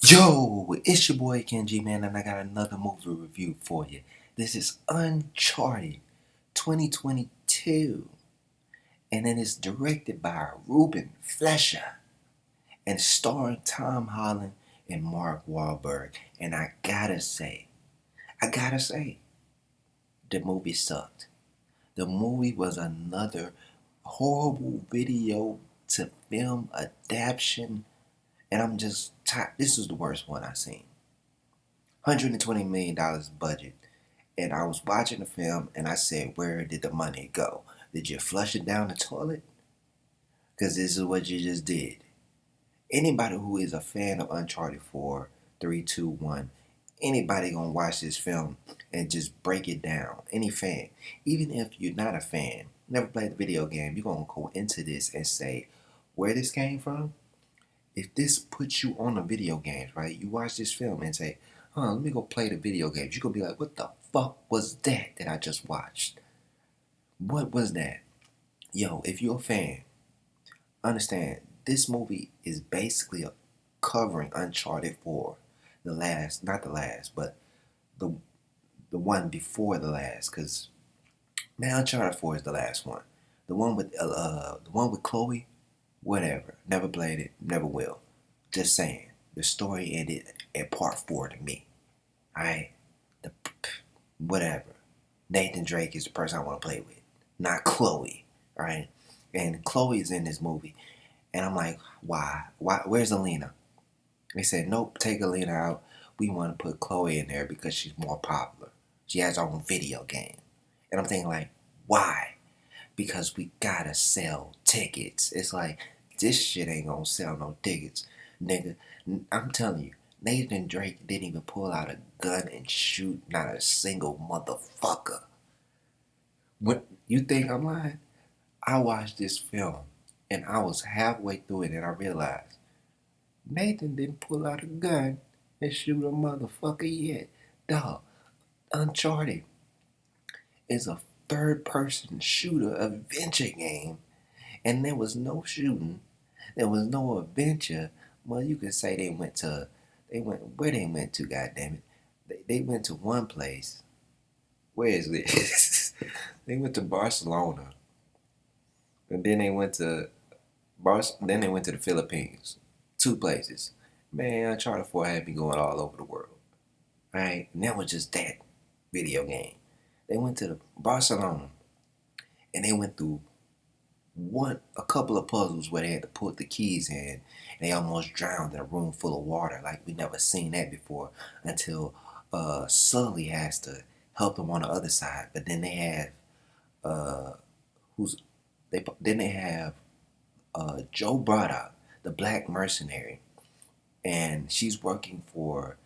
Yo, it's your boy Kenji, man, and I got another movie review for you. This is Uncharted 2022, and it is directed by Ruben Fleischer and starring Tom Holland and Mark Wahlberg. And I gotta say, the movie sucked. The movie was another horrible video to film adaptation, and I'm just tired. This is the worst one I've seen. $120 million budget. And I was watching the film and I said, where did the money go? Did you flush it down the toilet? Because this is what you just did. Anybody who is a fan of Uncharted 4, 3, 2, 1, anybody gonna watch this film and just break it down. Any fan. Even if you're not a fan, never played the video game, you're gonna go into this and say, where this came from? If this puts you on the video games, right? You watch this film and say, let me go play the video games. You're going to be like, what the fuck was that I just watched? What was that? Yo, if you're a fan, understand, this movie is basically covering Uncharted 4. The last, not the last, but the one before the last. Because, man, Uncharted 4 is the last one. The one with Chloe, whatever. Never played it, never will. Just saying, the story ended at part 4 to me. Alright? The whatever. Nathan Drake is the person I want to play with, not Chloe. Alright? And Chloe is in this movie. And I'm like, why? Where's Alina? They said, nope, take Alina out. We want to put Chloe in there because she's more popular. She has her own video game. And I'm thinking like, why? Because we gotta sell tickets. It's like, this shit ain't gonna sell no tickets. Nigga, I'm telling you, Nathan Drake didn't even pull out a gun and shoot not a single motherfucker. What, you think I'm lying? I watched this film and I was halfway through it and I realized Nathan didn't pull out a gun and shoot a motherfucker yet. Dog, Uncharted is a third person shooter adventure game, and there was no shooting, there was no adventure. Well, you could say they went where they went to, goddamn it. They went to one place. Where is this? They went to Barcelona, and then they went to then they went to the Philippines. Two places. Man, Uncharted 4 had me going all over the world. Right? And that was just that video game. They went to the Barcelona, and they went through a couple of puzzles where they had to put the keys in, and they almost drowned in a room full of water. Like we never seen that before until Sully has to help them on the other side. But then they have who's they have Joe Brada, the black mercenary, and she's working for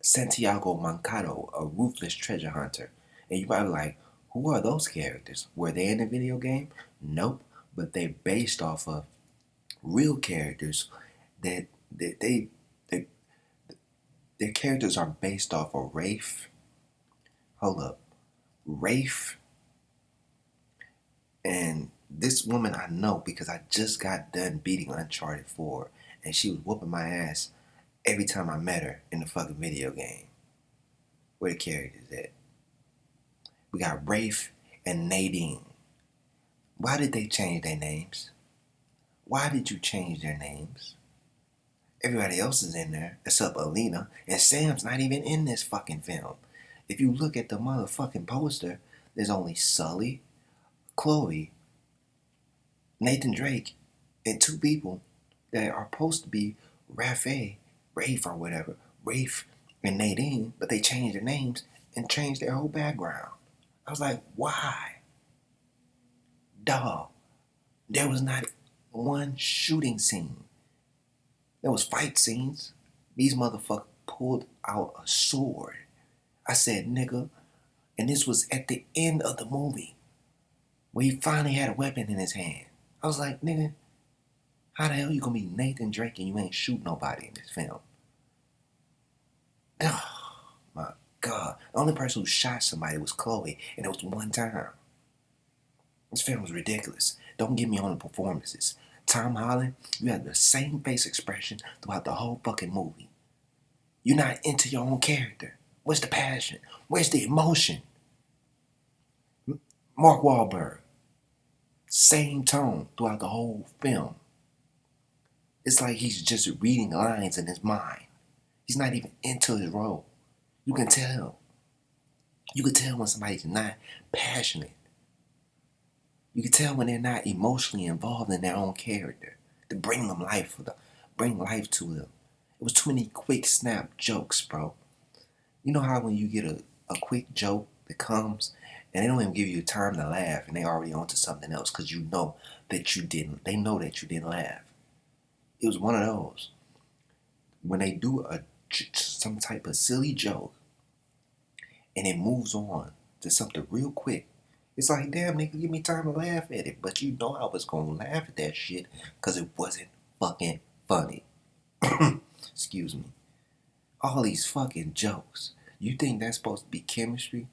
Santiago Mancado, a ruthless treasure hunter. And you probably like, who are those characters? Were they in the video game? Nope. But they're based off of real characters that they their characters are based off of Rafe. Hold up. Rafe, and this woman I know because I just got done beating Uncharted 4 and she was whooping my ass every time I met her in the fucking video game. Where the characters at? We got Rafe and Nadine. Why did they change their names? Why did you change their names? Everybody else is in there except Alina, and Sam's not even in this fucking film. If you look at the motherfucking poster, there's only Sully, Chloe, Nathan Drake, and two people that are supposed to be Rafe or whatever, Rafe and Nadine, but they changed their names and changed their whole background. I was like, why? Dog, there was not one shooting scene. There was fight scenes. These motherfuckers pulled out a sword. I said, nigga, and this was at the end of the movie where he finally had a weapon in his hand. I was like, nigga, how the hell you gonna be Nathan Drake and you ain't shoot nobody in this film? Oh my God. The only person who shot somebody was Chloe, and it was one time. This film was ridiculous. Don't get me on the performances. Tom Holland, you had the same face expression throughout the whole fucking movie. You're not into your own character. Where's the passion? Where's the emotion? Mark Wahlberg, same tone throughout the whole film. It's like he's just reading lines in his mind. He's not even into his role. You can tell. You can tell when somebody's not passionate. You can tell when they're not emotionally involved in their own character to bring them life, bring life to them. It was too many quick snap jokes, bro. You know how when you get a quick joke that comes and they don't even give you time to laugh and they already onto something else because you know that you didn't. They know that you didn't laugh. It was one of those. When they do some type of silly joke and it moves on to something real quick, it's like, damn, nigga, give me time to laugh at it. But you know I was going to laugh at that shit because it wasn't fucking funny. Excuse me. All these fucking jokes. You think that's supposed to be chemistry?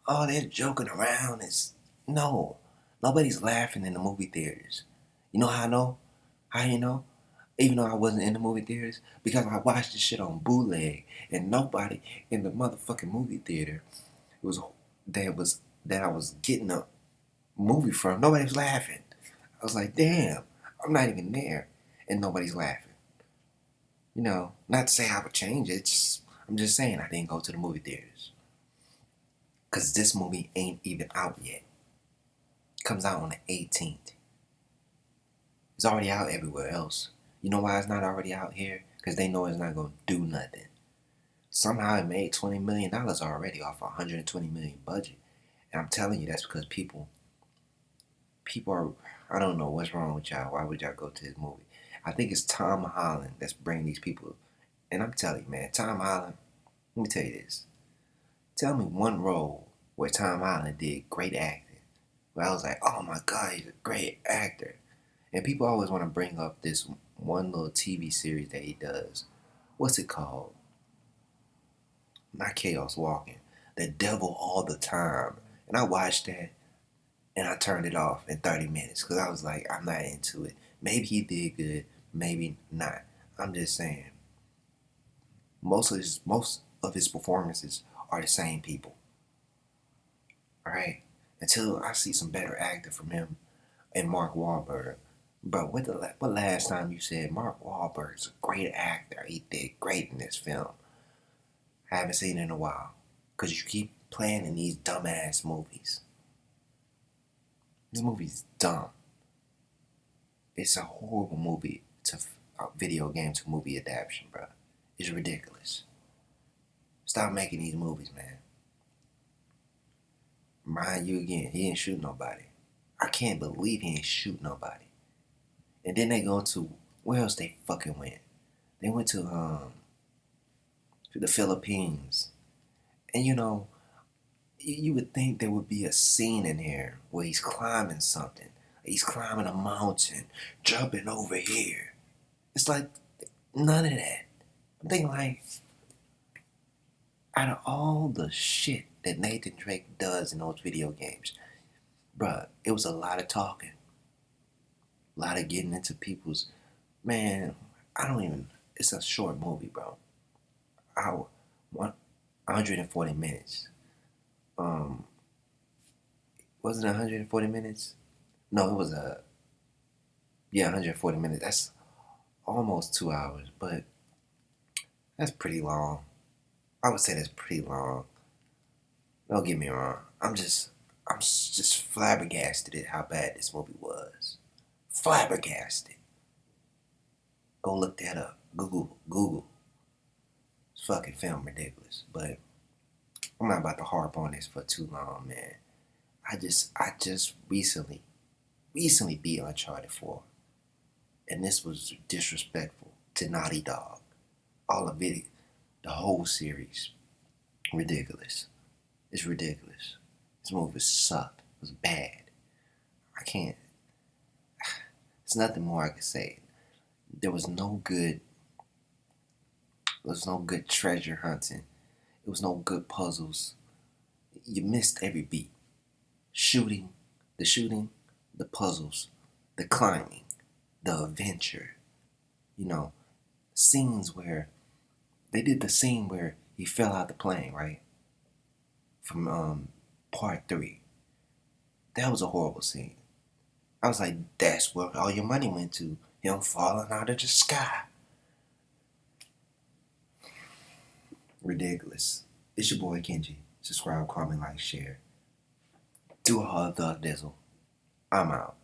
All that joking around is... No. Nobody's laughing in the movie theaters. You know how I know? How you know? Even though I wasn't in the movie theaters, because I watched this shit on bootleg, and nobody in the motherfucking movie theater that I was getting a movie from. Nobody was laughing. I was like, damn, I'm not even there, and nobody's laughing. You know, not to say I would change it. I'm just saying I didn't go to the movie theaters because this movie ain't even out yet. It comes out on the 18th. It's already out everywhere else. You know why it's not already out here? Because they know it's not going to do nothing. Somehow it made $20 million already off a $120 million budget. And I'm telling you, that's because people are, I don't know what's wrong with y'all. Why would y'all go to this movie? I think it's Tom Holland that's bringing these people. And I'm telling you, man, Tom Holland, let me tell you this. Tell me one role where Tom Holland did great acting. Where I was like, oh my God, he's a great actor. And people always want to bring up this one little TV series that he does. What's it called? Not Chaos Walking. The Devil All the Time. And I watched that and I turned it off in 30 minutes because I was like, I'm not into it. Maybe he did good, maybe not. I'm just saying. Most of his performances are the same people. Alright? Until I see some better acting from him and Mark Wahlberg. Bro, what last time you said Mark Wahlberg's a great actor? He did great in this film. I haven't seen it in a while. Because you keep playing in these dumbass movies. This movie's dumb. It's a horrible movie to a video game to movie adaptation, bro. It's ridiculous. Stop making these movies, man. Mind you again, he didn't shoot nobody. I can't believe he didn't shoot nobody. And then they go to, where else they fucking went? They went to the Philippines. And you know, you would think there would be a scene in here where he's climbing something. He's climbing a mountain, jumping over here. It's like, none of that. I'm thinking like, out of all the shit that Nathan Drake does in those video games, bruh, it was a lot of talking. A lot of getting into people's, man, it's a short movie, bro. 140 minutes. Was it 140 minutes? No, it was 140 minutes. That's almost 2 hours, but that's pretty long. I would say that's pretty long. Don't get me wrong. I'm just flabbergasted at how bad this movie was. Flabbergasted. Go look that up. Google. It's fucking film ridiculous. But I'm not about to harp on this for too long, man. I just recently beat Uncharted 4. And this was disrespectful to Naughty Dog. All of it, the whole series. Ridiculous. It's ridiculous. This movie sucked. It was bad. I can't. There's nothing more I can say. There was no good treasure hunting. There was no good puzzles. You missed every beat. The shooting, the puzzles, the climbing, the adventure. You know, scenes where They did the scene where he fell out the plane, right? From part 3. That was a horrible scene. I was like, that's where all your money went to. Him falling out of the sky. Ridiculous. It's your boy Kenji. Subscribe, comment, like, share. Do all the dizzle. I'm out.